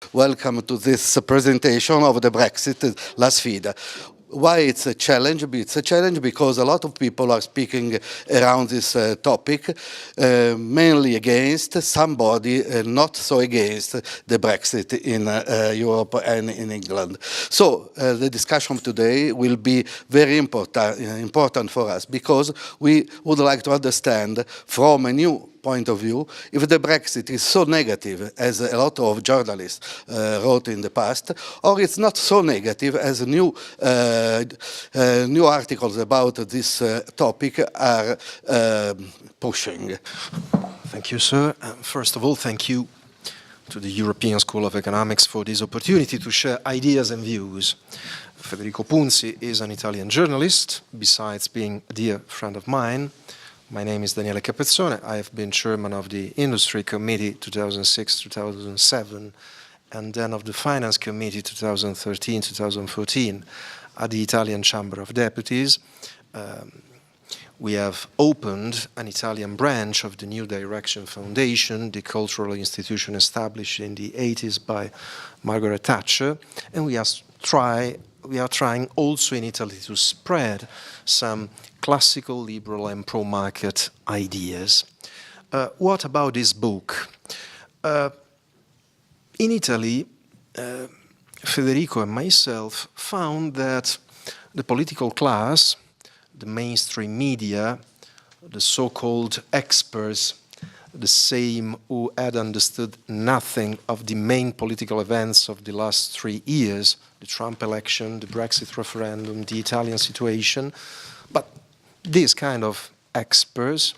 Welcome to this presentation of the Brexit La Sfida. Why it's a challenge? It's a challenge because a lot of people are speaking around this topic, mainly against, somebody not so against the Brexit in Europe and in England. So the discussion today will be very important for us because we would like to understand from a new point of view, if the Brexit is so negative as a lot of journalists wrote in the past, or it's not so negative as new articles about this topic are pushing. Thank you, sir. First of all, thank you to the European School of Economics for this opportunity to share ideas and views. Federico Punzi is an Italian journalist, besides being a dear friend of mine. My name is Daniele Capezzone. I have been chairman of the Industry Committee 2006-2007 and then of the Finance Committee 2013-2014 at the Italian Chamber of Deputies. We have opened an Italian branch of the New Direction Foundation, the cultural institution established in the 80s by Margaret Thatcher, and we are trying also in Italy to spread some classical, liberal and pro-market ideas. What about this book? In Italy, Federico and myself found that the political class, the mainstream media, the so-called experts, the same who had understood nothing of the main political events of the last 3 years, the Trump election, the Brexit referendum, the Italian situation, but these kind of experts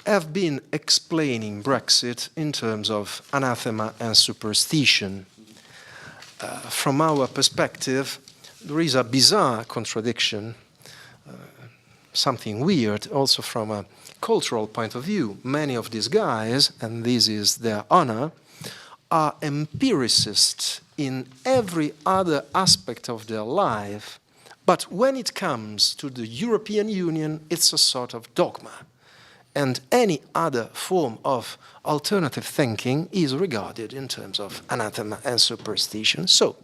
have been explaining Brexit in terms of anathema and superstition. From our perspective, there is a bizarre contradiction, something weird also from a cultural point of view. Many of these guys, and this is their honor, are empiricists in every other aspect of their life, but when it comes to the European Union, it's a sort of dogma. And any other form of alternative thinking is regarded in terms of anathema and superstition. So,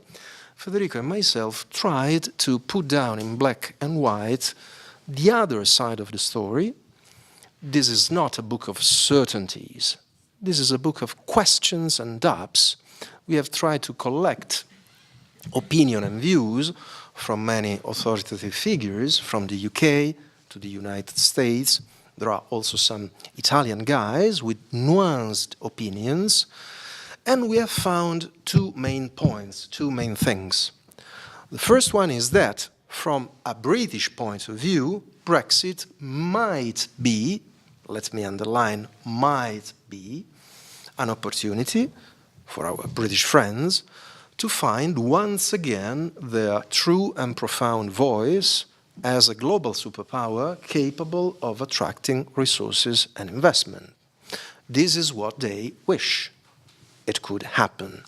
Federico and myself tried to put down in black and white the other side of the story. This is not a book of certainties. This is a book of questions and doubts. We have tried to collect opinion and views from many authoritative figures, from the UK to the United States. There are also some Italian guys with nuanced opinions. And we have found two main points, two main things. The first one is that, from a British point of view, Brexit might be, let me underline, might be, an opportunity for our British friends to find once again their true and profound voice as a global superpower capable of attracting resources and investment. This is what they wish. It could happen.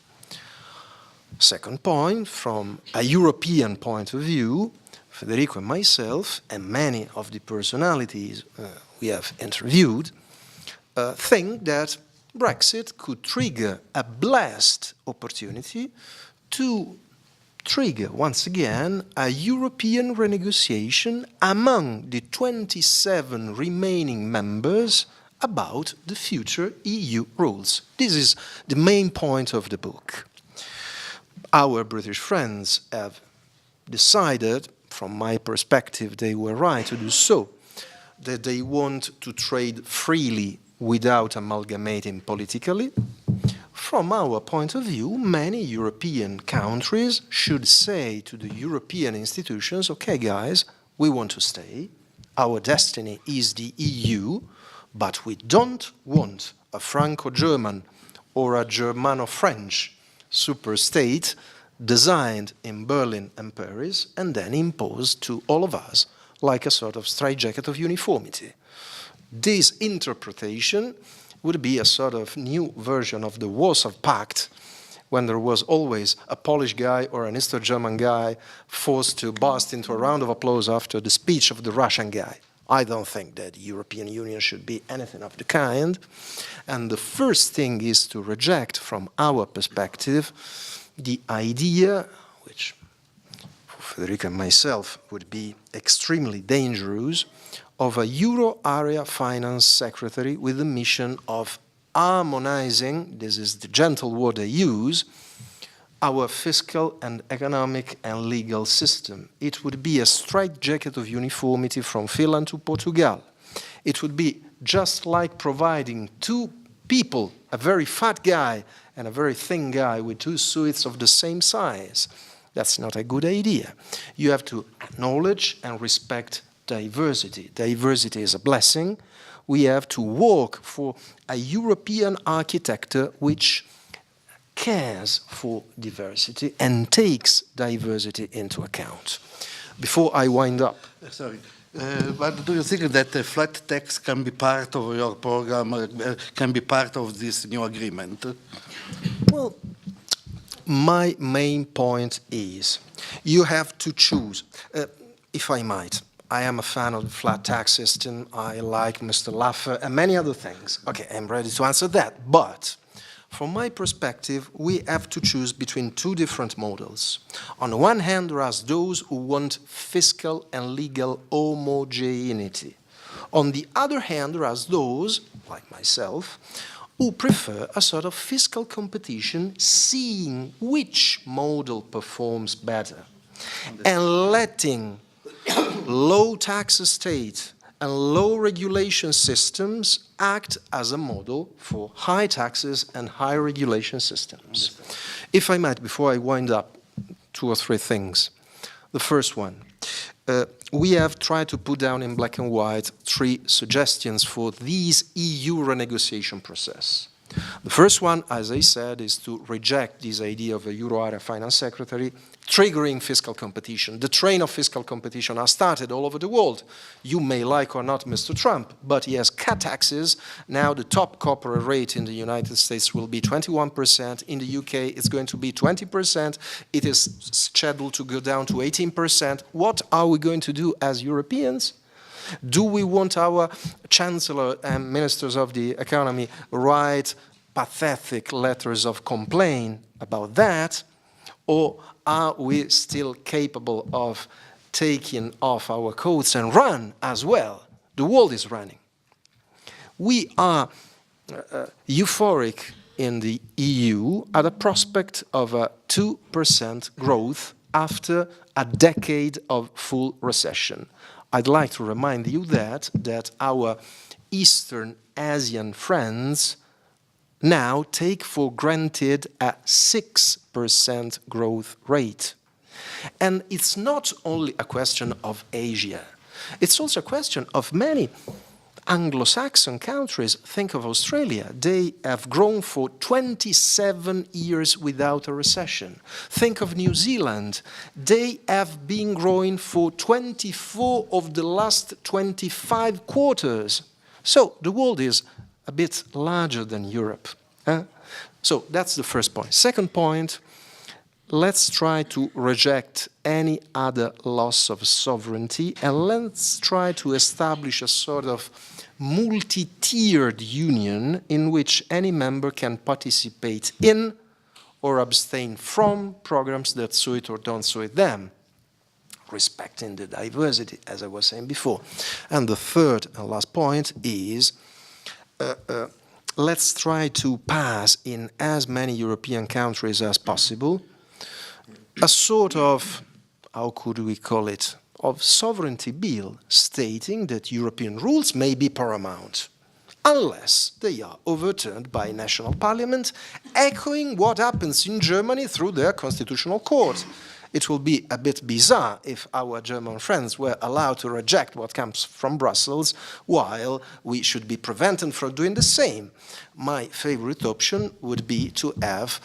Second point, from a European point of view, Federico and myself, and many of the personalities we have interviewed, think that Brexit could trigger a blessed opportunity to trigger once again a European renegotiation among the 27 remaining members about the future EU rules. This is the main point of the book. Our British friends have decided, from my perspective, they were right to do so, that they want to trade freely without amalgamating politically. From our point of view, many European countries should say to the European institutions, okay guys, we want to stay, our destiny is the EU, but we don't want a Franco-German or a Germano-French superstate designed in Berlin and Paris and then imposed to all of us like a sort of straitjacket of uniformity. This interpretation would be a sort of new version of the Warsaw Pact, when there was always a Polish guy or an Eastern German guy forced to burst into a round of applause after the speech of the Russian guy. I don't think that the European Union should be anything of the kind. And the first thing is to reject, from our perspective, the idea, which for Federico and myself would be extremely dangerous, of a Euro area finance secretary with the mission of harmonizing, this is the gentle word I use, our fiscal and economic and legal system. It would be a straitjacket of uniformity from Finland to Portugal. It would be just like providing two people, a very fat guy and a very thin guy with two suits of the same size. That's not a good idea. You have to acknowledge and respect diversity. Diversity is a blessing. We have to work for a European architecture which cares for diversity and takes diversity into account. Before I wind up. Sorry. But do you think that the flat tax can be part of your program, can be part of this new agreement? Well, my main point is you have to choose. If I might, I am a fan of the flat tax system. I like Mr. Laffer and many other things. Okay, I'm ready to answer that. But from my perspective, we have to choose between two different models. On the one hand, there are those who want fiscal and legal homogeneity. On the other hand, there are those, like myself, who prefer a sort of fiscal competition, seeing which model performs better, and letting low tax state and low regulation systems act as a model for high taxes and high regulation systems. If I might, before I wind up, two or three things. The first one, we have tried to put down in black and white three suggestions for this EU renegotiation process. The first one, as I said, is to reject this idea of a Euro area finance secretary triggering fiscal competition. The train of fiscal competition has started all over the world. You may like or not Mr. Trump, but he has cut taxes. Now the top corporate rate in the United States will be 21%. In the UK, it's going to be 20%. It is scheduled to go down to 18%. What are we going to do as Europeans? Do we want our Chancellor and Ministers of the Economy write pathetic letters of complaint about that? Or are we still capable of taking off our coats and run as well? The world is running. We are euphoric in the EU at the prospect of a 2% growth after a decade of full recession. I'd like to remind you that our Eastern Asian friends now take for granted a 6% growth rate. And it's not only a question of Asia, it's also a question of many Anglo-Saxon countries. Think of Australia. They have grown for 27 years without a recession. Think of New Zealand. They have been growing for 24 of the last 25 quarters. So the world is a bit larger than Europe. So that's the first point. Second point, let's try to reject any other loss of sovereignty, and let's try to establish a sort of multi-tiered union in which any member can participate in or abstain from programs that suit or don't suit them, respecting the diversity, as I was saying before. And the third and last point is let's try to pass in as many European countries as possible a sort of, how could we call it, of sovereignty bill stating that European rules may be paramount unless they are overturned by national parliament, echoing what happens in Germany through their constitutional court. It will be a bit bizarre if our German friends were allowed to reject what comes from Brussels, while we should be prevented from doing the same. My favorite option would be to have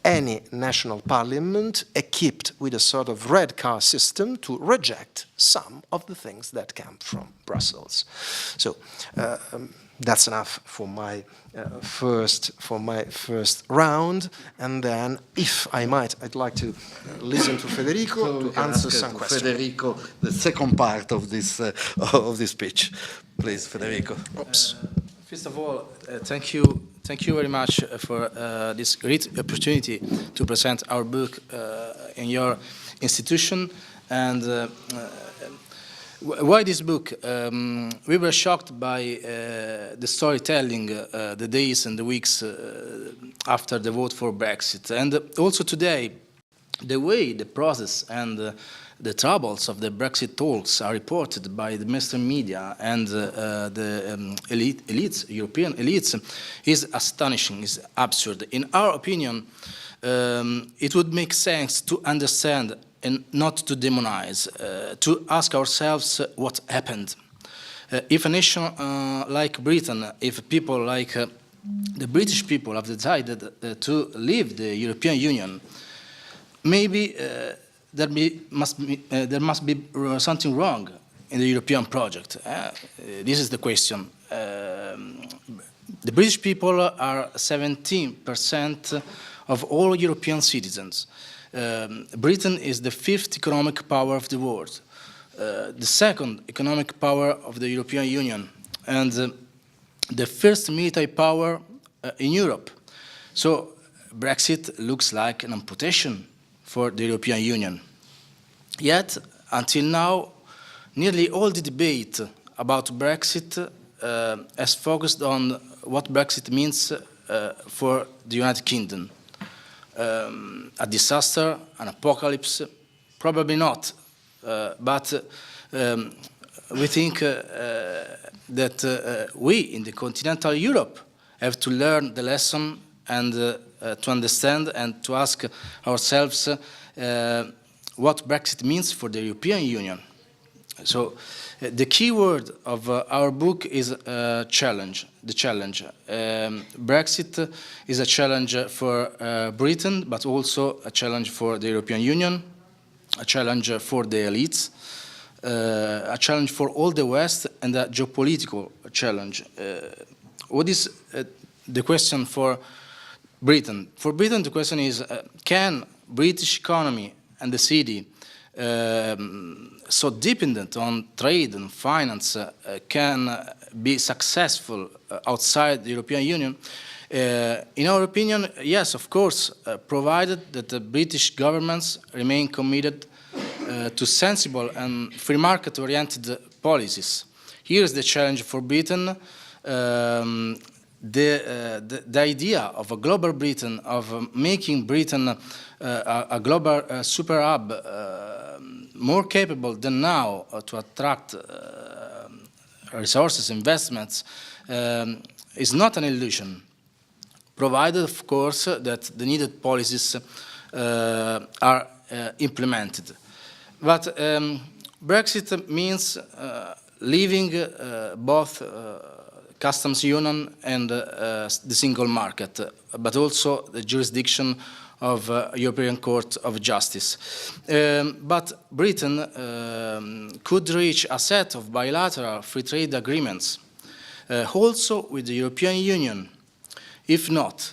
any national parliament equipped with a sort of red car system to reject some of the things that come from Brussels. So, That's enough for my first round, and then, if I might, I'd like to listen to Federico to answer some questions. Federico, the second part of this speech, please, Federico. Oops. First of all, thank you very much for this great opportunity to present our book in your institution. And why this book? We were shocked by the storytelling the days and the weeks after the vote for Brexit. And also today, the way the process and the troubles of the Brexit talks are reported by the mainstream media and the elites, European elites, is astonishing, is absurd. In our opinion, it would make sense to understand and not to demonize, to ask ourselves what happened. If a nation like Britain, if people like the British people have decided to leave the European Union, maybe there must be something wrong in the European project. This is the question. The British people are 17% of all European citizens. Britain is the 5th economic power of the world, the 2nd economic power of the European Union, and the 1st military power in Europe. So Brexit looks like an amputation for the European Union. Yet, until now, nearly all the debate about Brexit has focused on what Brexit means for the United Kingdom. A disaster, an apocalypse? Probably not. But we think that we in the continental Europe have to learn the lesson and to understand and to ask ourselves what Brexit means for the European Union. So the key word of our book is challenge, the challenge. Brexit is a challenge for Britain, but also a challenge for the European Union, a challenge for the elites, a challenge for all the West, and a geopolitical challenge. What is the question for Britain? For Britain, the question is, can British economy and the city so dependent on trade and finance can be successful outside the European Union? In our opinion, yes, of course, provided that the British governments remain committed to sensible and free market-oriented policies. Here is the challenge for Britain. The idea of a global Britain, of making Britain a global super hub, more capable than now to attract resources, investments, is not an illusion, provided, of course, that the needed policies are implemented. But Brexit means leaving both customs union and the single market, but also the jurisdiction of European Court of Justice. But Britain could reach a set of bilateral free trade agreements also with the European Union. If not,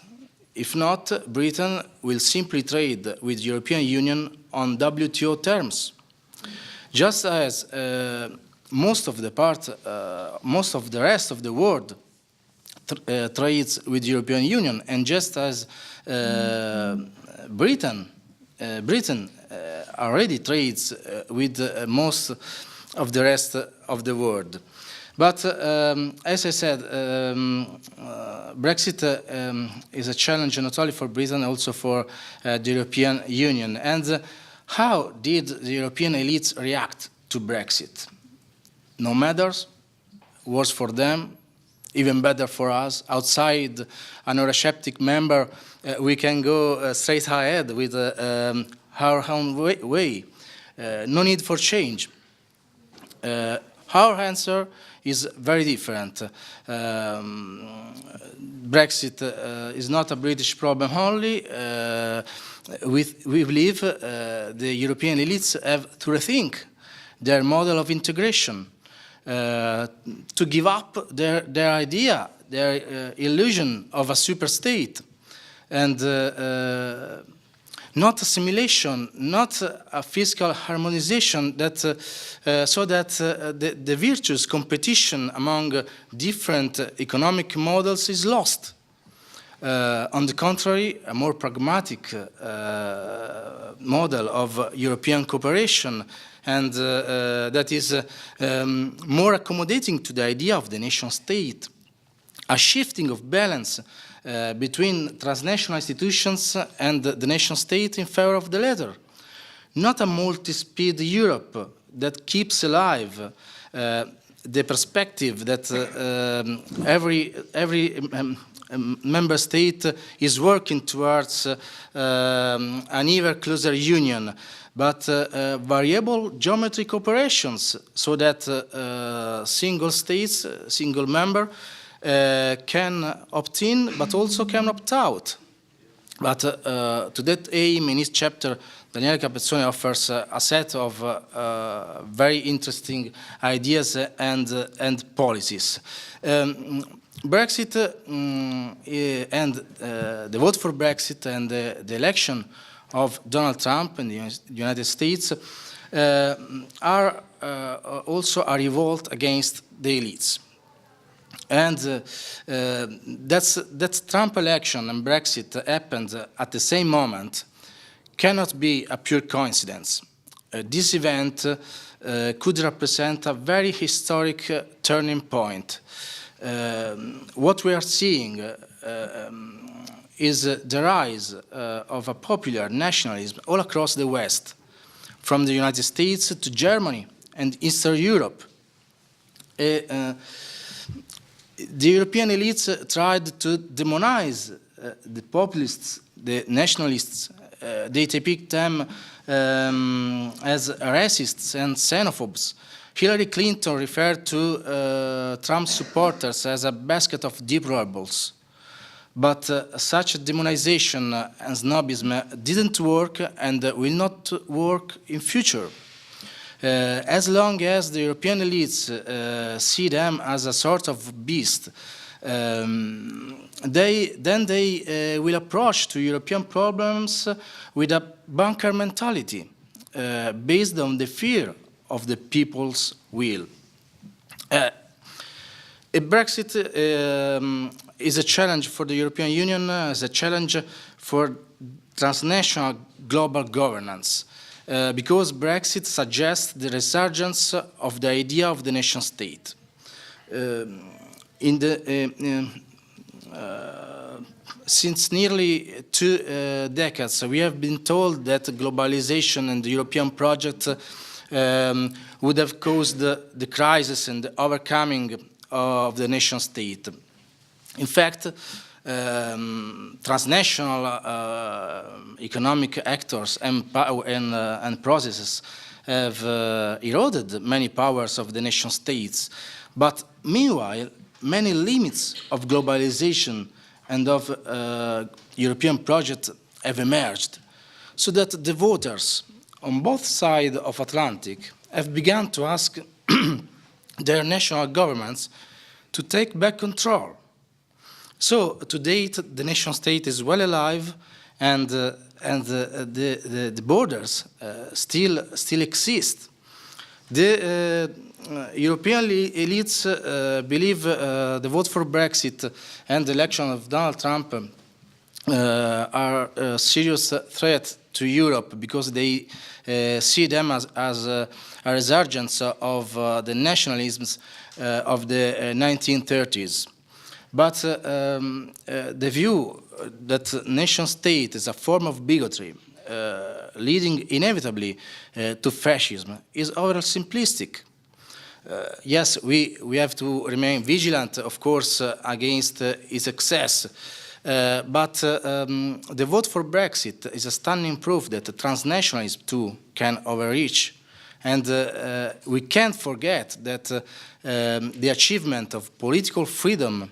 Britain will simply trade with the European Union on WTO terms. Just as most of the rest of the world trades with the European Union, and just as Britain already trades with most of the rest of the world. But as I said, Brexit is a challenge not only for Britain, also for the European Union. And how did the European elites react to Brexit? No matters, worse for them, even better for us. Outside an Eurosceptic member, we can go straight ahead with our own way. No need for change. Our answer is very different. Brexit is not a British problem only. We believe the European elites have to rethink their model of integration. to give up their idea, their illusion of a super-state, and not assimilation, not a fiscal harmonization that, so that the virtuous competition among different economic models is lost. On the contrary, a more pragmatic model of European cooperation and that is more accommodating to the idea of the nation state, a shifting of balance between transnational institutions and the nation state in favor of the latter. Not a multi-speed Europe that keeps alive the perspective that every member state is working towards an ever closer union, but variable geometric operations so that single states, single member, can opt in, but also can opt out. But to that aim, in each chapter, Daniele Capezzone offers a set of very interesting ideas and policies. Brexit and the vote for Brexit and the election of Donald Trump in the United States are also a revolt against the elites. And that Trump election and Brexit happened at the same moment cannot be a pure coincidence. This event could represent a very historic turning point. What we are seeing is the rise of a popular nationalism all across the West, from the United States to Germany and Eastern Europe. The European elites tried to demonize the populists, the nationalists. They depict them as racists and xenophobes. Hillary Clinton referred to Trump's supporters as a basket of deplorables. But such demonization and snobism didn't work and will not work in future. As long as the European elites see them as a sort of beast, they will approach to European problems with a bunker mentality based on the fear of the people's will. A Brexit is a challenge for the European Union, is a challenge for transnational global governance. Because Brexit suggests the resurgence of the idea of the nation state. Since nearly 2 decades, we have been told that globalization and the European project would have caused the crisis and the overcoming of the nation state. In fact, transnational economic actors and processes have eroded many powers of the nation states. But meanwhile, many limits of globalization and of European project have emerged, so that the voters on both sides of Atlantic have begun to ask their national governments to take back control. So, to date, the nation state is well alive, and the borders still exist. The European elites believe the vote for Brexit and the election of Donald Trump are a serious threat to Europe because they see them as a resurgence of the nationalisms of the 1930s. But the view that nation state is a form of bigotry, leading inevitably to fascism, is overall simplistic. Yes, we have to remain vigilant, of course, against its excess. But the vote for Brexit is a stunning proof that transnationalism too can overreach. And we can't forget that the achievement of political freedom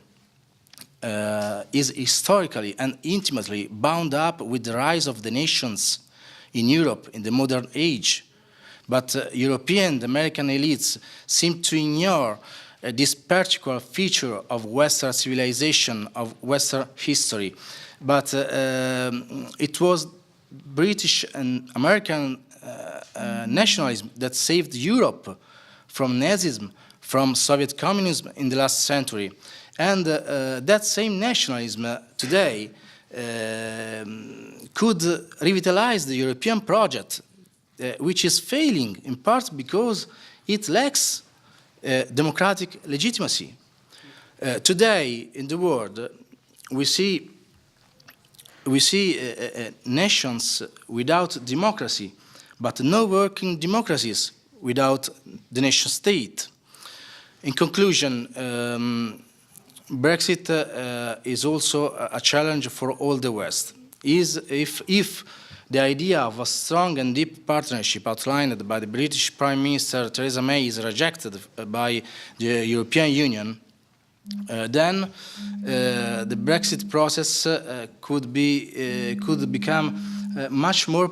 is historically and intimately bound up with the rise of the nations in Europe in the modern age. But European, the American elites seem to ignore this particular feature of Western civilization, of Western history. But it was British and American nationalism that saved Europe from Nazism, from Soviet communism in the last century. And that same nationalism today could revitalize the European project, which is failing in part because it lacks democratic legitimacy. Today in the world, we see nations without democracy, but no working democracies without the nation state. In conclusion, Brexit is also a challenge for all the West. If the idea of a strong and deep partnership outlined by the British Prime Minister Theresa May is rejected by the European Union, then the Brexit process could become much more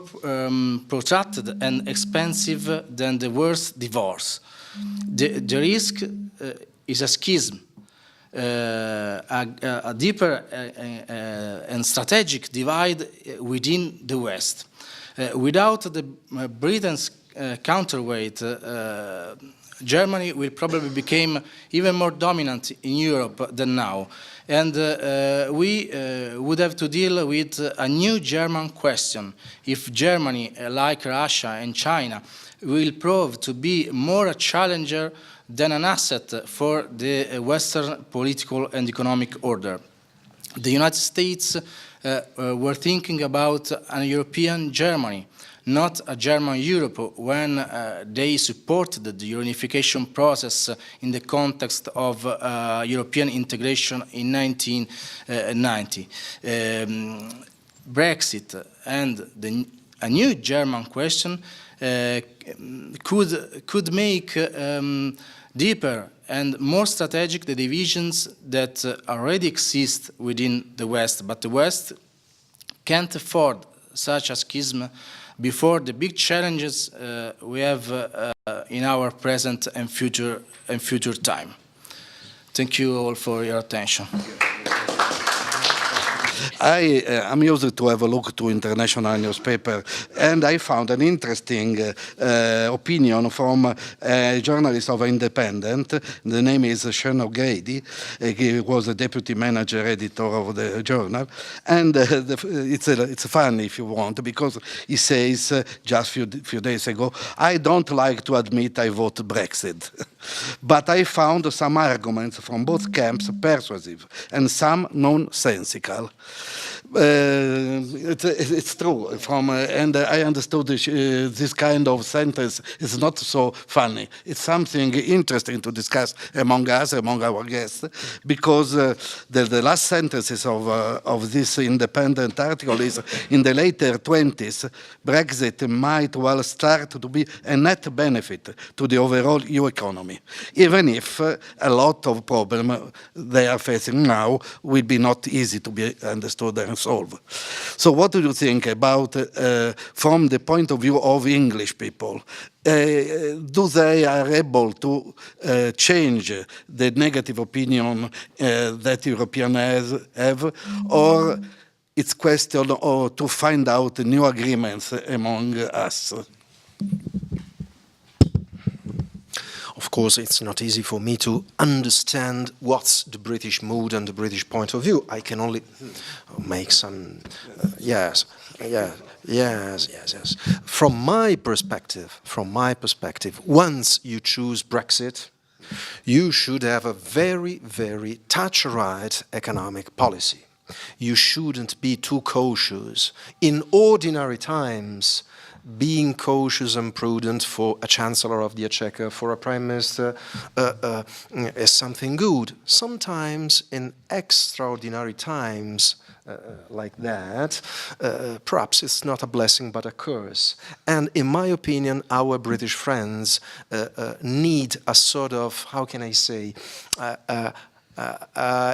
protracted and expensive than the worst divorce. The risk is a schism, a deeper and strategic divide within the West. Without the Britain's counterweight, Germany will probably become even more dominant in Europe than now. And we would have to deal with a new German question. If Germany, like Russia and China, will prove to be more a challenger than an asset for the Western political and economic order. The United States were thinking about a European Germany, not a German Europe, when they supported the unification process in the context of European integration in 1990. Brexit and a new German question could make deeper and more strategic the divisions that already exist within the West. But the West can't afford such a schism before the big challenges we have in our present and future time. Thank you all for your attention. I'm used to have a look to international newspaper, and I found an interesting opinion from a journalist of Independent. The name is Sean O'Grady. He was a deputy manager editor of the journal, and it's fun if you want, because he says just few days ago, I don't like to admit I vote Brexit. But I found some arguments from both camps persuasive and some nonsensical. It's true, and I understood this kind of sentence is not so funny. It's something interesting to discuss among us, among our guests, because the last sentences of this Independent article is, in the later 20s, Brexit might well start to be a net benefit to the overall EU economy, even if a lot of problems they are facing now will be not easy to be understood and solved. So what do you think about, from the point of view of English people, do they are able to change the negative opinion that Europeans have, or it's question to find out new agreements among us? Of course, it's not easy for me to understand what's the British mood and the British point of view. I can only make some, yes. From my perspective, once you choose Brexit, you should have a very, very touch-right economic policy. You shouldn't be too cautious. In ordinary times, being cautious and prudent for a Chancellor of the Exchequer, for a Prime Minister, is something good. Sometimes in extraordinary times like that, perhaps it's not a blessing but a curse. And in my opinion, our British friends need a sort of, how can I say,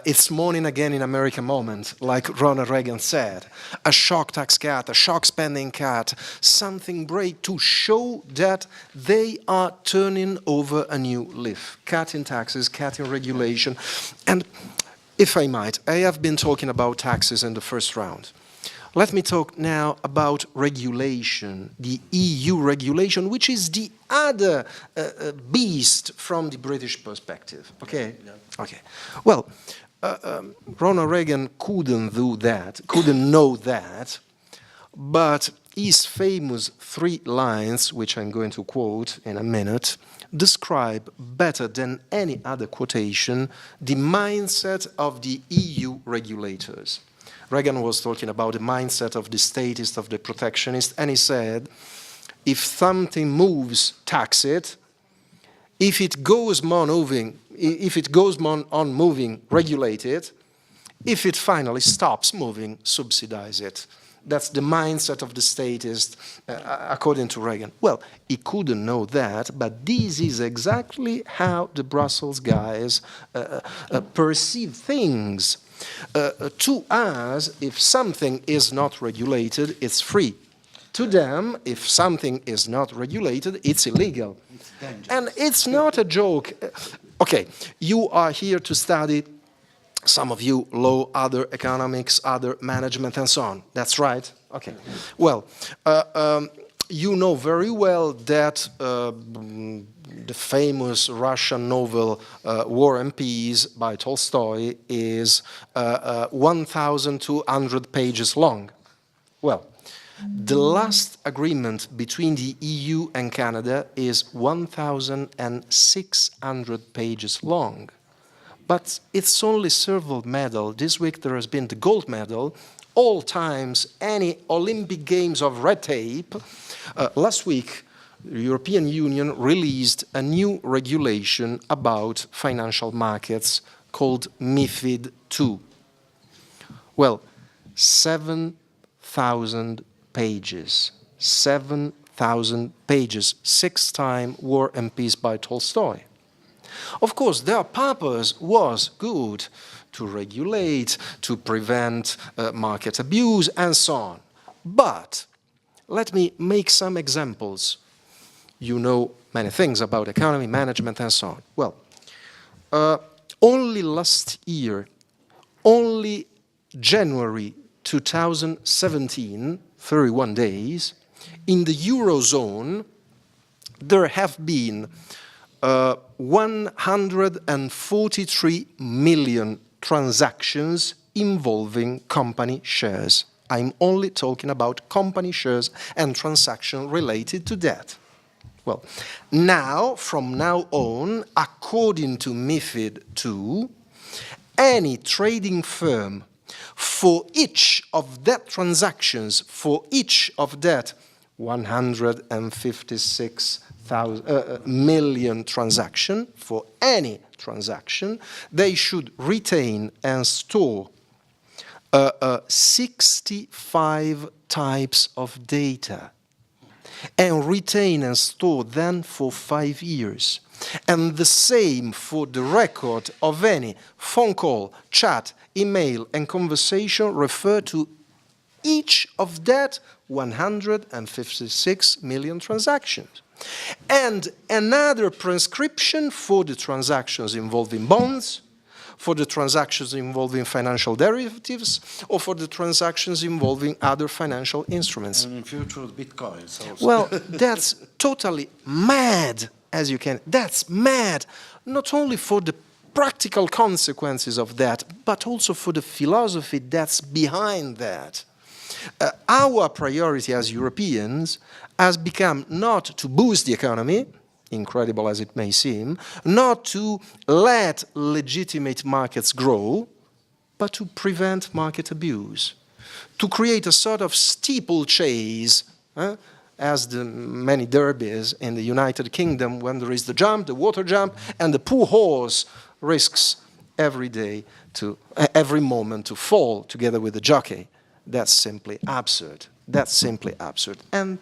It's morning again in America moment, like Ronald Reagan said. A shock tax cut, a shock spending cut, something break to show that they are turning over a new leaf. Cutting taxes, cutting regulation. And if I might, I have been talking about taxes in the first round. Let me talk now about regulation, the EU regulation, which is the other beast from the British perspective. Okay? Yeah. Okay. Well, Ronald Reagan couldn't do that, couldn't know that, but his famous 3 lines, which I'm going to quote in a minute, describe better than any other quotation the mindset of the EU regulators. Reagan was talking about the mindset of the statist, of the protectionist, and he said, if something moves, tax it. If it goes on moving, regulate it. If it finally stops moving, subsidize it. That's the mindset of the statist, according to Reagan. Well, he couldn't know that, but this is exactly how the Brussels guys perceive things. To us, if something is not regulated, it's free. To them, if something is not regulated, it's illegal. It's dangerous. And it's not a joke. Okay, you are here to study, some of you, law, other economics, other management, and so on. That's right? Okay. Well, you know very well that the famous Russian novel War and Peace by Tolstoy is 1,200 pages long. Well, the last agreement between the EU and Canada is 1,600 pages long. But it's only silver medal. This week there has been the gold medal. All times, any Olympic Games of red tape. Last week, the European Union released a new regulation about financial markets called MiFID II. Well, 7,000 pages. 7,000 pages. 6 times War and Peace by Tolstoy. Of course, their purpose was good, to regulate, to prevent market abuse, and so on. But let me make some examples. You know many things about economy, management, and so on. Well, only last year, only January 2017, 31 days, in the Eurozone, there have been 143 million transactions involving company shares. I'm only talking about company shares and transactions related to that. Well, now, from now on, according to MiFID II, any trading firm, for each of that transactions, for each of that 156 million transaction, for any transaction, they should retain and store 65 types of data and retain and store them for 5 years. And the same for the record of any phone call, chat, email, and conversation refer to each of that 156 million transactions. And another prescription for the transactions involving bonds, for the transactions involving financial derivatives, or for the transactions involving other financial instruments. And in future, Bitcoins also. Well, that's totally mad, as you can. That's mad, not only for the practical consequences of that, but also for the philosophy that's behind that. Our priority as Europeans has become not to boost the economy, incredible as it may seem, not to let legitimate markets grow, but to prevent market abuse, to create a sort of steeplechase, as the many derbies in the United Kingdom, when there is the jump, the water jump, and the poor horse risks every moment to fall together with the jockey. That's simply absurd. That's simply absurd. And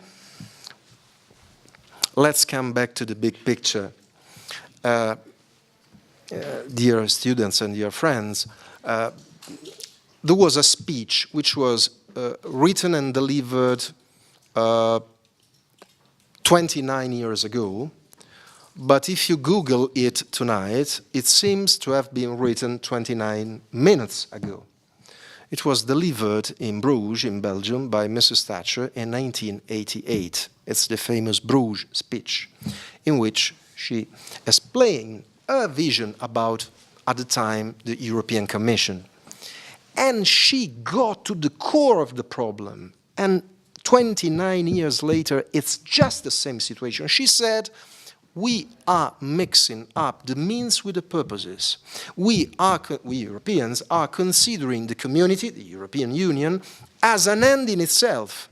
let's come back to the big picture. dear students and dear friends, there was a speech which was written and delivered 29 years ago, but if you Google it tonight, it seems to have been written 29 minutes ago. It was delivered in Bruges, in Belgium, by Mrs. Thatcher in 1988. It's the famous Bruges speech, in which she explained her vision about, at the time, the European Commission. And she got to the core of the problem. And 29 years later, it's just the same situation. She said, we are mixing up the means with the purposes. We Europeans are considering the community, the European Union, as an end in itself.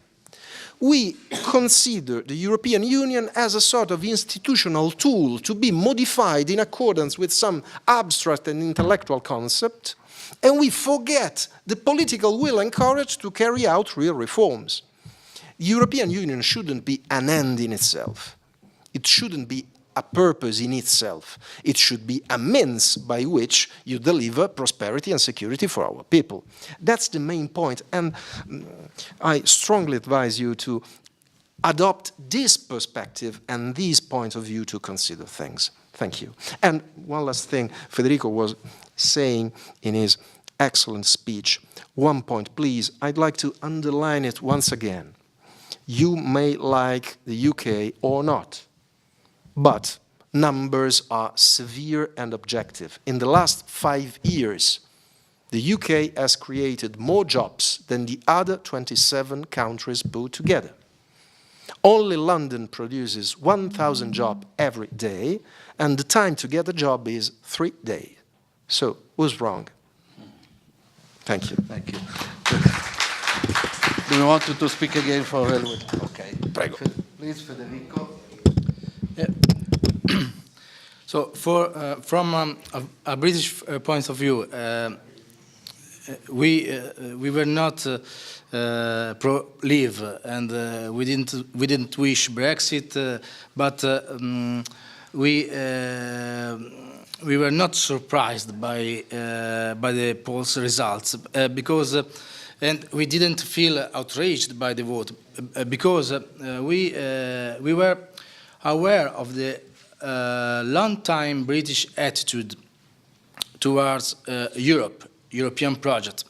We consider the European Union as a sort of institutional tool to be modified in accordance with some abstract and intellectual concept, and we forget the political will and courage to carry out real reforms. The European Union shouldn't be an end in itself. It shouldn't be a purpose in itself. It should be a means by which you deliver prosperity and security for our people. That's the main point, and I strongly advise you to adopt this perspective and this point of view to consider things. Thank you. And one last thing Federico was saying in his excellent speech. One point, please. I'd like to underline it once again. You may like the UK or not, but numbers are severe and objective. In the last 5 years, the UK has created more jobs than the other 27 countries put together. Only London produces 1,000 jobs every day, and the time to get a job is 3 days. So, who's wrong? Thank you. Thank you. Do you want to speak again for a little bit? Okay. Prego. Please, Federico. Yeah. So, from a British point of view, we were not pro-leave, and we didn't wish Brexit, but we were not surprised by the polls results because. And we didn't feel outraged by the vote because we were aware of the long-time British attitude towards European project.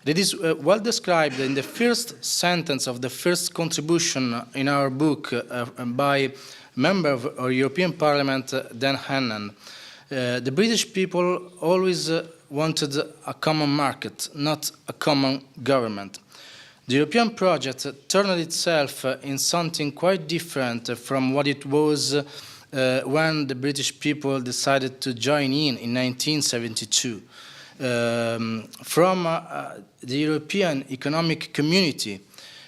That is well described in the first sentence of the first contribution in our book by member of our European Parliament, Dan Hannan. The British people always wanted a common market, not a common government. The European project turned itself in something quite different from what it was when the British people decided to join in 1972. From the European Economic Community,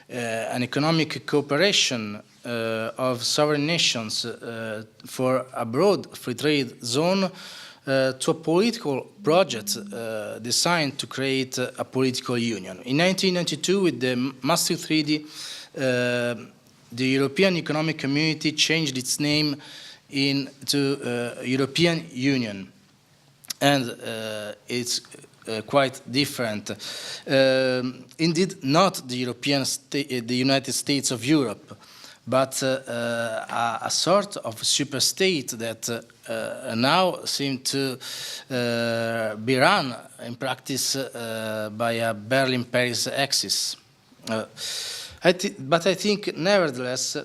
an economic cooperation of sovereign nations for a broad free trade zone, to a political project designed to create a political union. In 1992, with the Maastricht Treaty, the European Economic Community changed its name into European Union, and it's quite different. Indeed, not the United States of Europe, but a sort of super-state that now seems to be run in practice by a Berlin-Paris axis. But I think, nevertheless,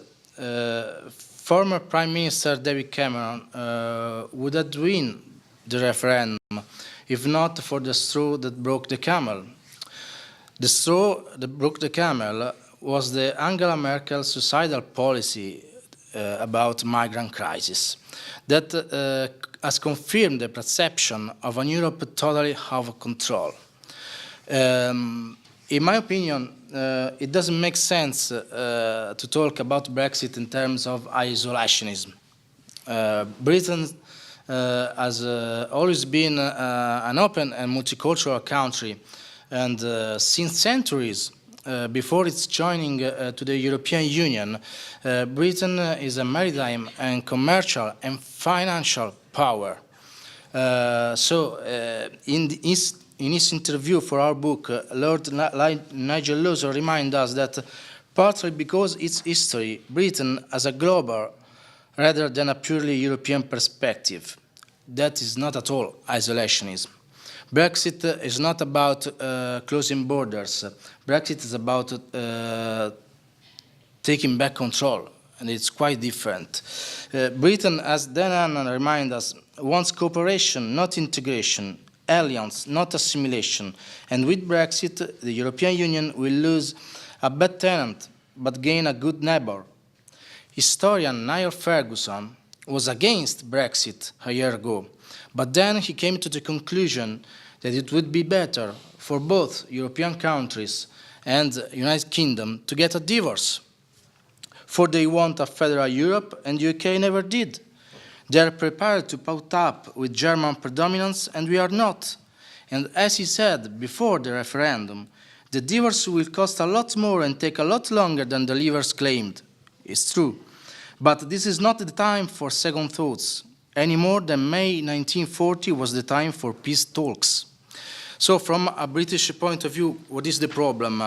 former Prime Minister David Cameron would have won the referendum if not for the straw that broke the camel. The straw that broke the camel was the Angela Merkel suicidal policy about migrant crisis that has confirmed the perception of a Europe totally out of control. In my opinion, it doesn't make sense to talk about Brexit in terms of isolationism. Britain has always been an open and multicultural country, and since centuries, before its joining to the European Union, Britain is a maritime and commercial and financial power. In his interview for our book, Lord Nigel Lawson reminds us that partly because its history, Britain as a global rather than a purely European perspective. That is not at all isolationism. Brexit is not about closing borders. Brexit is about taking back control, and it's quite different. Britain, as Dan reminds us, wants cooperation, not integration, alliance, not assimilation, and with Brexit, the European Union will lose a bad tenant, but gain a good neighbor. Historian Niall Ferguson was against Brexit a year ago, but then he came to the conclusion that it would be better for both European countries and the United Kingdom to get a divorce. For they want a federal Europe, and the UK never did. They are prepared to put up with German predominance, and we are not. And as he said before the referendum, the divorce will cost a lot more and take a lot longer than the leavers claimed. It's true. But this is not the time for second thoughts, any more than May 1940 was the time for peace talks. So from a British point of view, what is the problem?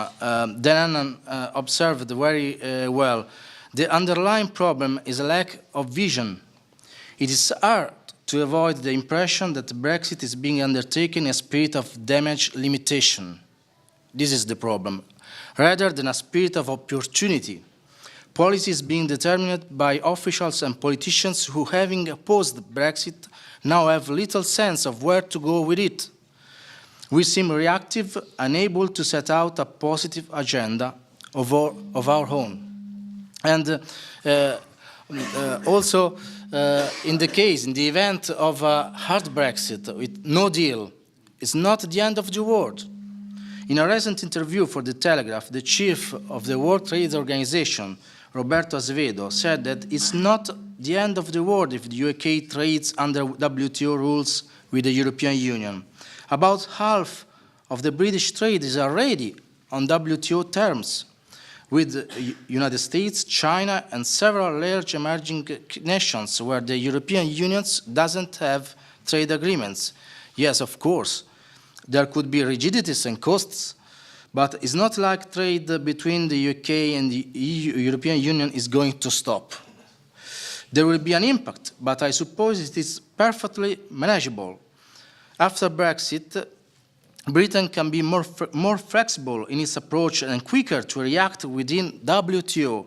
Dan observed very well. The underlying problem is a lack of vision. It is hard to avoid the impression that Brexit is being undertaken in a spirit of damage limitation. This is the problem, rather than a spirit of opportunity. Policy is being determined by officials and politicians who, having opposed Brexit, now have little sense of where to go with it. We seem reactive, unable to set out a positive agenda of our own. And also, in the event of a hard Brexit with no deal, it's not the end of the world. In a recent interview for The Telegraph, the chief of the World Trade Organization, Roberto Azevedo, said that it's not the end of the world if the UK trades under WTO rules with the European Union. About half of the British trade is already on WTO terms with the United States, China, and several large emerging nations where the European Union doesn't have trade agreements. Yes, of course, there could be rigidities and costs, but it's not like trade between the UK and the European Union is going to stop. There will be an impact, but I suppose it is perfectly manageable. After Brexit, Britain can be more flexible in its approach and quicker to react within WTO,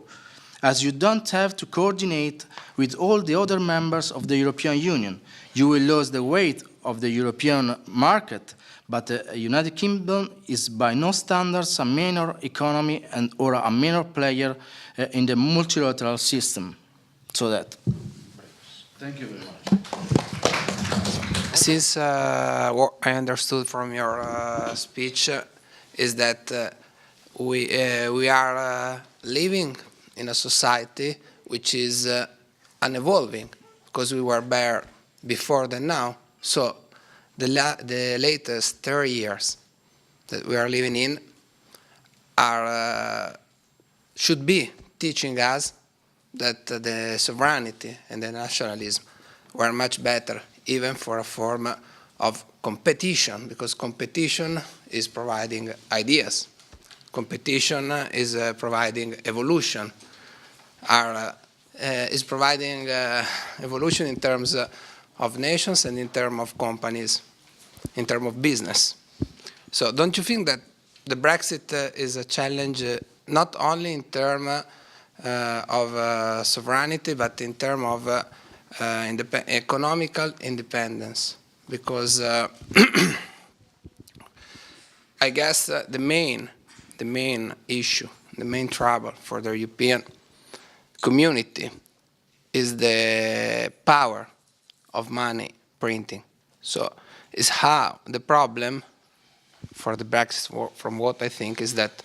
as you don't have to coordinate with all the other members of the European Union. You will lose the weight of the European market, but the United Kingdom is by no standards a minor economy or a minor player in the multilateral system. So that. Thank you very much. Since what I understood from your speech is that we are living in a society which is unevolving, because we were there before than now. So the latest 30 years that we are living in should be teaching us that the sovereignty and the nationalism were much better, even for a form of competition, because competition is providing ideas. Competition is providing evolution, is providing evolution in terms of nations and in terms of companies, in terms of business. So don't you think that the Brexit is a challenge not only in terms of sovereignty, but in terms of economical independence? Because I guess the main issue, the main trouble for the European community is the power of money printing. So it's how the problem for the Brexit, from what I think, is that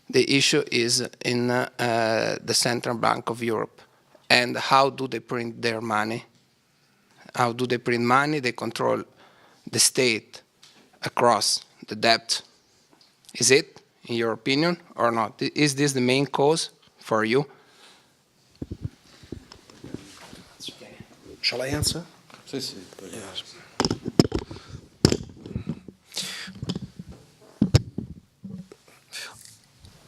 the issue is in the Central Bank of Europe. And how do they print their money? How do they print money? They control the state across the debt. Is it, in your opinion, or not? Is this the main cause for you? Shall I answer? Sì, sì. Yes.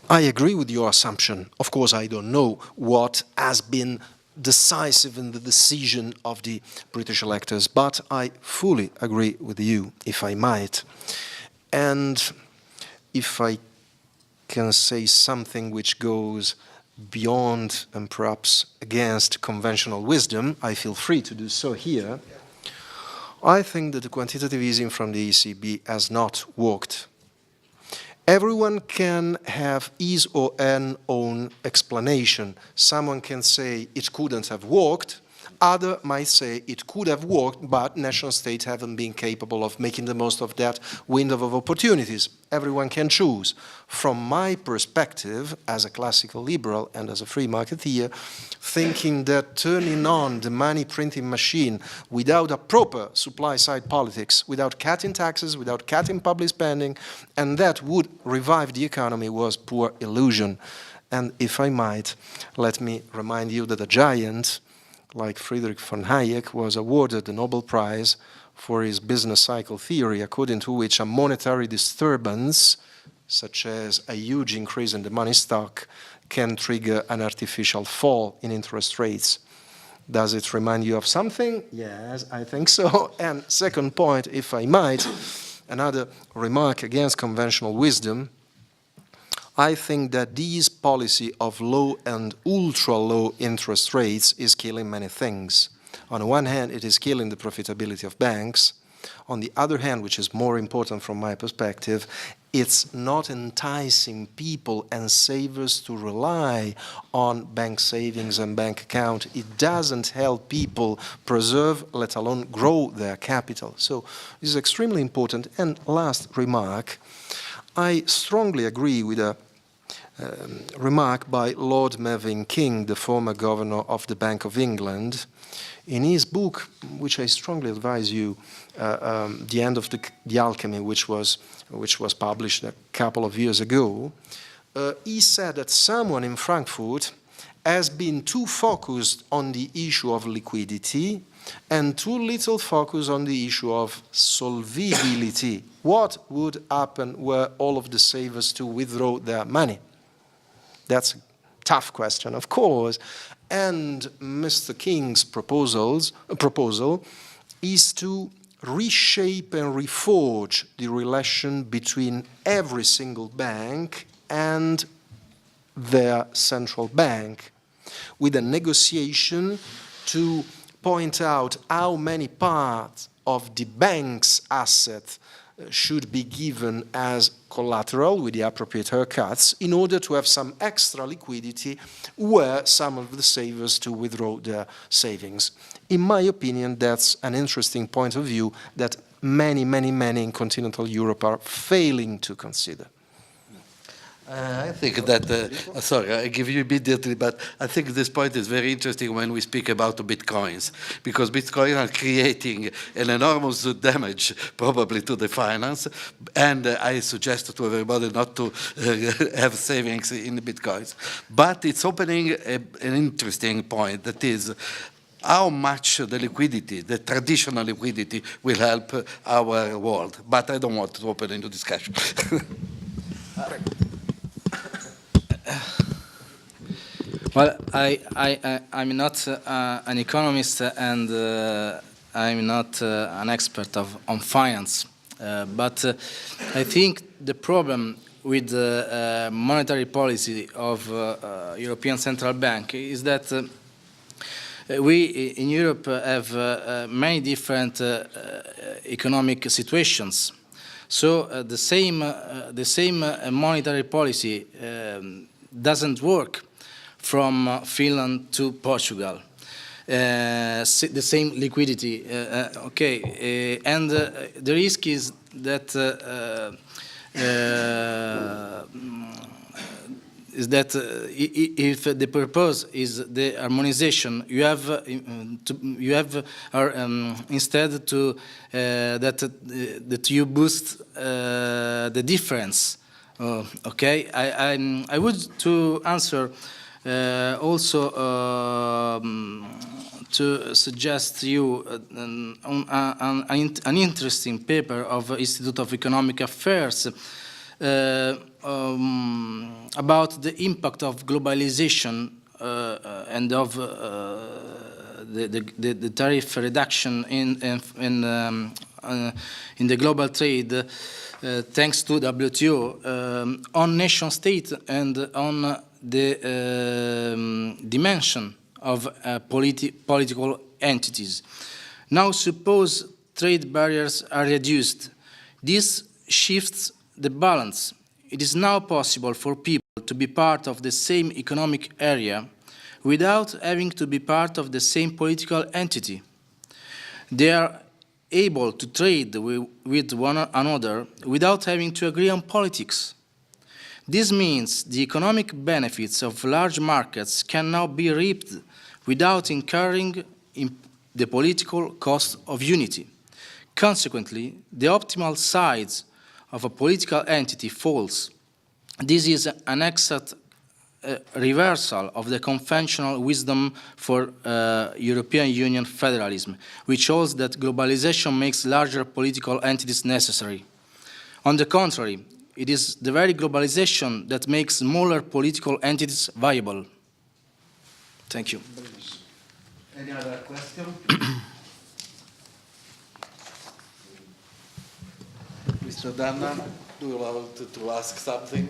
I agree with your assumption. Of course, I don't know what has been decisive in the decision of the British electors, but I fully agree with you, if I might. And if I can say something which goes beyond and perhaps against conventional wisdom, I feel free to do so here. I think that the quantitative easing from the ECB has not worked. Everyone can have his or her own explanation. Someone can say it couldn't have worked. Others might say it could have worked, but national states haven't been capable of making the most of that window of opportunities. Everyone can choose. From my perspective, as a classical liberal and as a free marketeer, thinking that turning on the money printing machine without a proper supply-side politics, without cutting taxes, without cutting public spending, and that would revive the economy was poor illusion. And if I might, let me remind you that a giant like Friedrich von Hayek was awarded the Nobel Prize for his business cycle theory, according to which a monetary disturbance, such as a huge increase in the money stock, can trigger an artificial fall in interest rates. Does it remind you of something? Yes, I think so. And second point, if I might, another remark against conventional wisdom. I think that this policy of low and ultra-low interest rates is killing many things. On the one hand, it is killing the profitability of banks. On the other hand, which is more important from my perspective, it's not enticing people and savers to rely on bank savings and bank account. It doesn't help people preserve, let alone grow their capital. So this is extremely important. And last remark, I strongly agree with a remark by Lord Melvin King, the former governor of the Bank of England. In his book, which I strongly advise you, The End of the Alchemy, which was published a couple of years ago, he said that someone in Frankfurt has been too focused on the issue of liquidity and too little focus on the issue of solvability. What would happen were all of the savers to withdraw their money? That's a tough question, of course. And Mr. King's proposal is to reshape and reforge the relation between every single bank and their central bank, with a negotiation to point out how many parts of the bank's asset should be given as collateral with the appropriate haircuts in order to have some extra liquidity where some of the savers to withdraw their savings. In my opinion, that's an interesting point of view that many in continental Europe are failing to consider. I think that, sorry, I give you immediately, but I think this point is very interesting when we speak about the bitcoins, because bitcoins are creating an enormous damage probably to the finance, and I suggest to everybody not to have savings in the bitcoins. But it's opening an interesting point, that is, how much the liquidity, the traditional liquidity, will help our world. But I don't want to open into discussion. Well, I'm not an economist and I'm not an expert on finance, but I think the problem with the monetary policy of European Central Bank is that we in Europe have many different economic situations. So the same monetary policy doesn't work from Finland to Portugal. The same liquidity, okay, and the risk is that if the purpose is the harmonization, you have instead to that you boost the difference. Okay, I would to answer also to suggest you an interesting paper of Institute of Economic Affairs about the impact of globalization and of the tariff reduction in the global trade, thanks to WTO, on nation state and on the dimension of political entities. Now suppose trade barriers are reduced. This shifts the balance. It is now possible for people to be part of the same economic area without having to be part of the same political entity. They are able to trade with one another without having to agree on politics. This means the economic benefits of large markets can now be reaped without incurring the political cost of unity. Consequently, the optimal size of a political entity falls. This is an exact reversal of the conventional wisdom for European Union federalism, which shows that globalization makes larger political entities necessary. On the contrary, it is the very globalization that makes smaller political entities viable. Thank you. Any other question? Mr. Danna, do you want to ask something?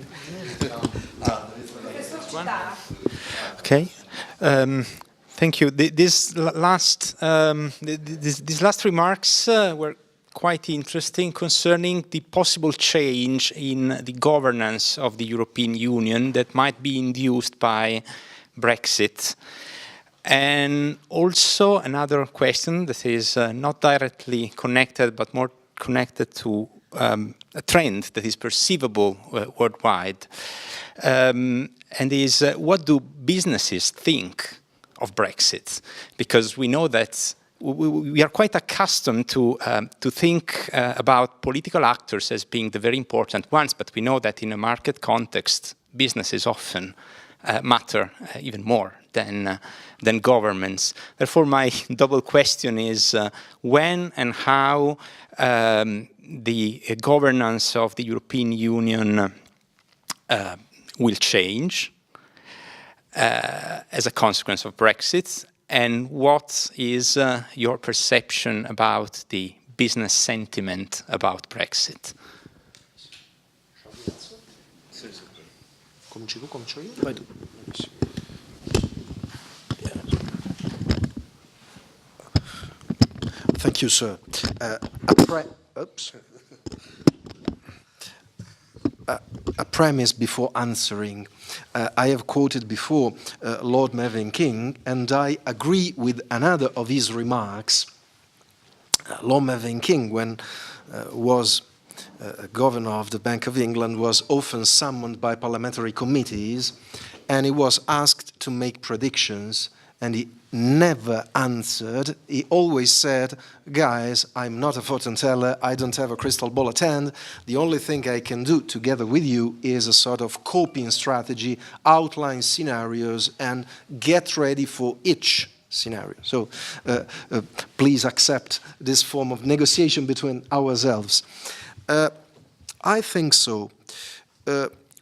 Okay. Thank you. These last remarks were quite interesting concerning the possible change in the governance of the European Union that might be induced by Brexit. And also another question that is not directly connected, but more connected to a trend that is perceivable worldwide, and is what do businesses think of Brexit? Because we know that we are quite accustomed to think about political actors as being the very important ones, but we know that in a market context, businesses often matter even more than governments. Therefore, my double question is when and how the governance of the European Union will change as a consequence of Brexit, and what is your perception about the business sentiment about Brexit? Cominci tu, comincio io? Vai tu. Thank you, sir. A premise before answering. I have quoted before Lord Mervyn King, and I agree with another of his remarks. Lord Mervyn King, when was governor of the Bank of England, was often summoned by parliamentary committees, and he was asked to make predictions, and he never answered. He always said, guys, I'm not a fortune teller, I don't have a crystal ball at hand, the only thing I can do together with you is a sort of coping strategy, outline scenarios, and get ready for each scenario. So please accept this form of negotiation between ourselves. I think so.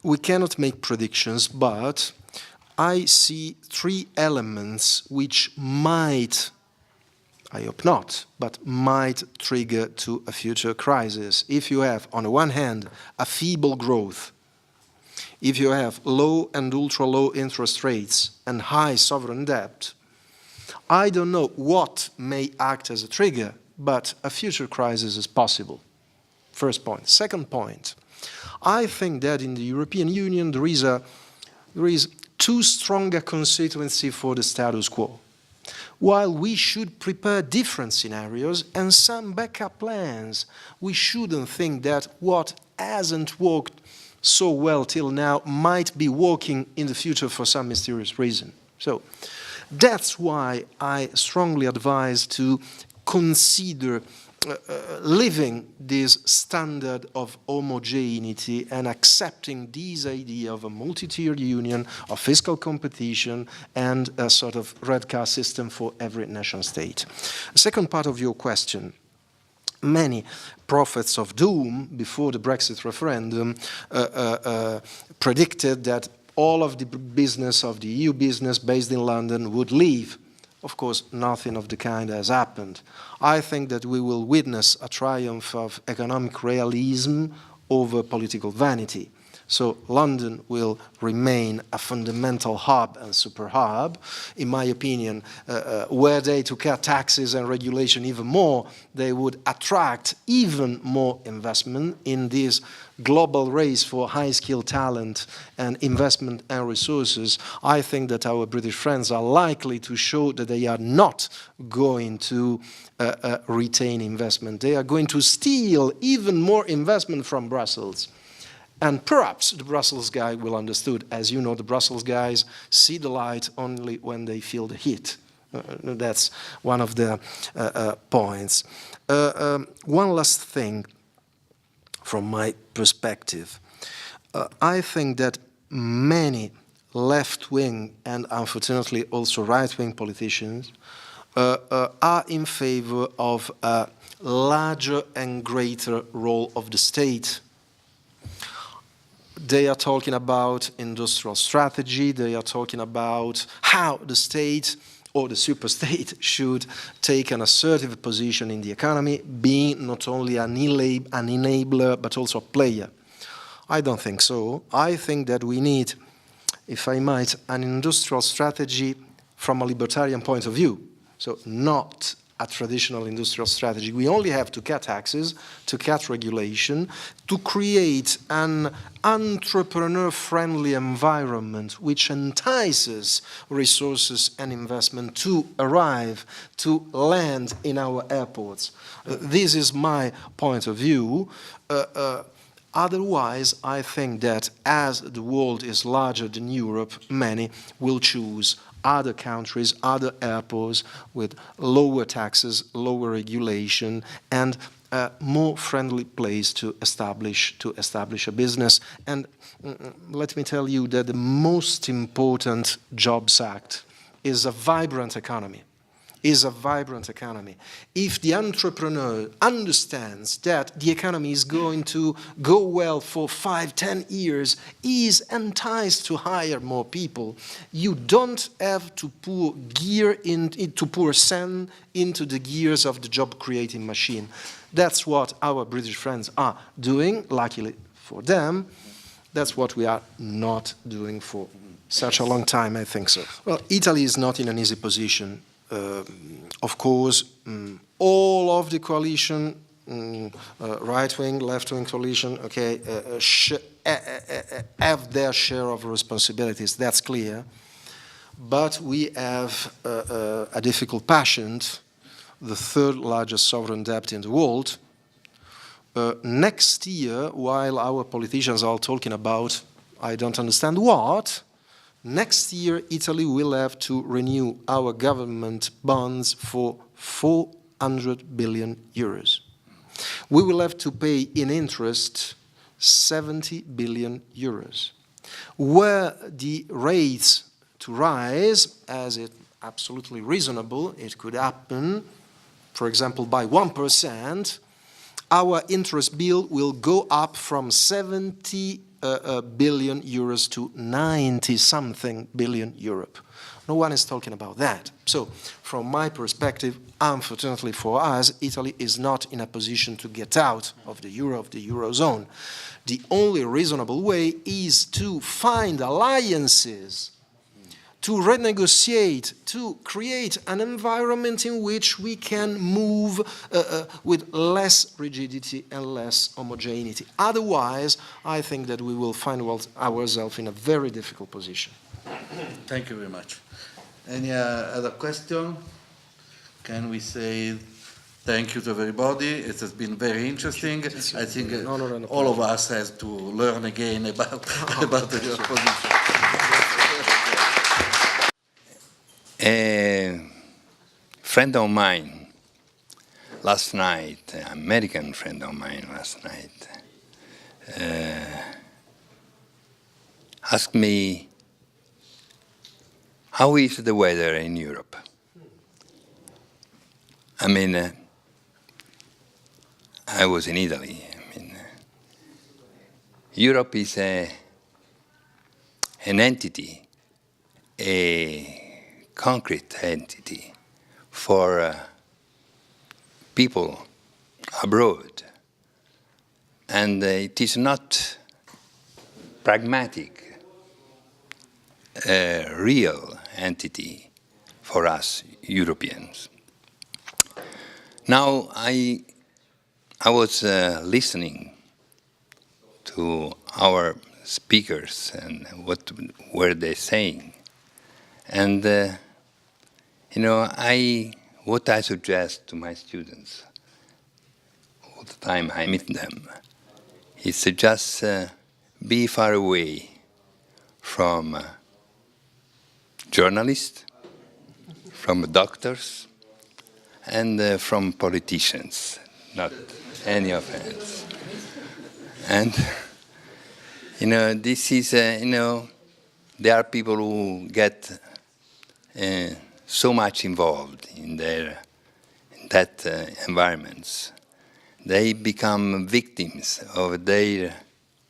We cannot make predictions, but I see three elements which might, I hope not, but might trigger to a future crisis. If you have, on the one hand, a feeble growth, if you have low and ultra-low interest rates and high sovereign debt, I don't know what may act as a trigger, but a future crisis is possible. First point. Second point, I think that in the European Union there is too strong a constituency for the status quo. While we should prepare different scenarios and some backup plans, we shouldn't think that what hasn't worked so well till now might be working in the future for some mysterious reason. So that's why I strongly advise to consider living this standard of homogeneity and accepting this idea of a multi-tiered union, of fiscal competition, and a sort of red card system for every nation state. The second part of your question, many prophets of doom before the Brexit referendum predicted that all of the business of the EU business based in London would leave. Of course, nothing of the kind has happened. I think that we will witness a triumph of economic realism over political vanity. So London will remain a fundamental hub and super hub. In my opinion, were they to cut taxes and regulation even more, they would attract even more investment in this global race for high-skilled talent and investment and resources. I think that our British friends are likely to show that they are not going to retain investment. They are going to steal even more investment from Brussels. And perhaps the Brussels guy will understood. As you know, the Brussels guys see the light only when they feel the heat. That's one of the points. One last thing from my perspective. I think that many left-wing and unfortunately also right-wing politicians are in favor of a larger and greater role of the state. They are talking about industrial strategy, they are talking about how the state or the superstate should take an assertive position in the economy, being not only an enabler but also a player. I don't think so. I think that we need, if I might, an industrial strategy from a libertarian point of view. So not a traditional industrial strategy. We only have to cut taxes, to cut regulation, to create an entrepreneur-friendly environment which entices resources and investment to arrive, to land in our airports. This is my point of view. Otherwise, I think that as the world is larger than Europe, many will choose other countries, other airports with lower taxes, lower regulation, and a more friendly place to establish a business. And let me tell you that the most important Jobs Act is a vibrant economy. If the entrepreneur understands that the economy is going to go well for 5-10 years, he is enticed to hire more people. You don't have to pour sand into the gears of the job-creating machine. That's what our British friends are doing, luckily for them. That's what we are not doing for such a long time, I think so. Well, Italy is not in an easy position. Of course, all of the coalition, right-wing, left-wing coalition, okay, have their share of responsibilities, that's clear. But we have a difficult patient, the third largest sovereign debt in the world. Next year, while our politicians are talking about, I don't understand what, next year, Italy will have to renew our government bonds for 400 billion euros. We will have to pay in interest 70 billion euros. Were the rates to rise, as it absolutely reasonable, it could happen, for example, by 1%, our interest bill will go up from 70 billion euros to 90-something billion Europe. No one is talking about that. So, from my perspective, unfortunately for us, Italy is not in a position to get out of the Eurozone. The only reasonable way is to find alliances, to renegotiate, to create an environment in which we can move with less rigidity and less homogeneity. Otherwise, I think that we will find ourselves in a very difficult position. Thank you very much. Any other question? Can we say thank you to everybody? It has been very interesting. I think all of us have to learn again about your position. A friend of mine last night, an American friend of mine last night, asked me, how is the weather in Europe? I mean, I was in Italy. I mean, Europe is an entity, a concrete entity for people abroad. And it is not pragmatic, a real entity for us Europeans. Now I was listening to our speakers and what were they saying, and you know, what I suggest to my students all the time I meet them is to just be far away from journalists, from doctors, and from politicians. Not any offense. And you know, this is you know, there are people who get so much involved in that environments. They become victims of their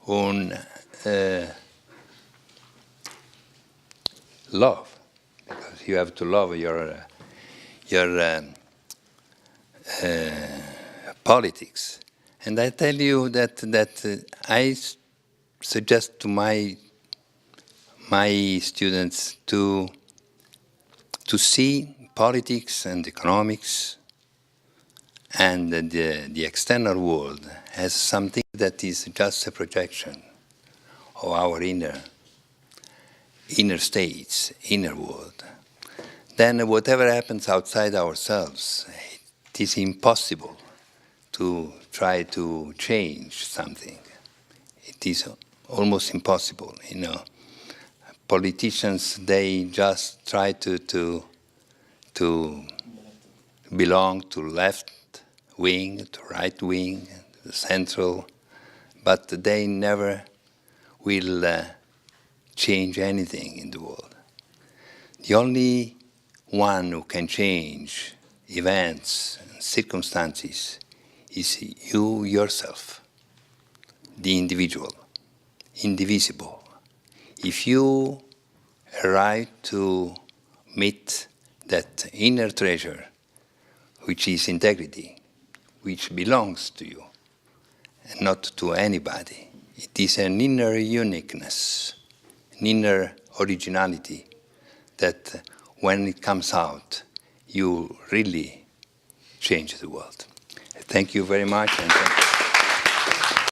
own love, because you have to love your politics. And I tell you that I suggest to my students to see politics and economics and the external world as something that is just a projection of our inner states, inner world. Then whatever happens outside ourselves, it is impossible to try to change something. It is almost impossible, you know. Politicians, they just try to belong to left wing, to right wing, the central, but they never will change anything in the world. The only one who can change events and circumstances is you yourself, the individual, indivisible. If you arrive to meet that inner treasure, which is integrity, which belongs to you, and not to anybody, it is an inner uniqueness, an inner originality that when it comes out, you really change the world. Thank you very much. And thank you.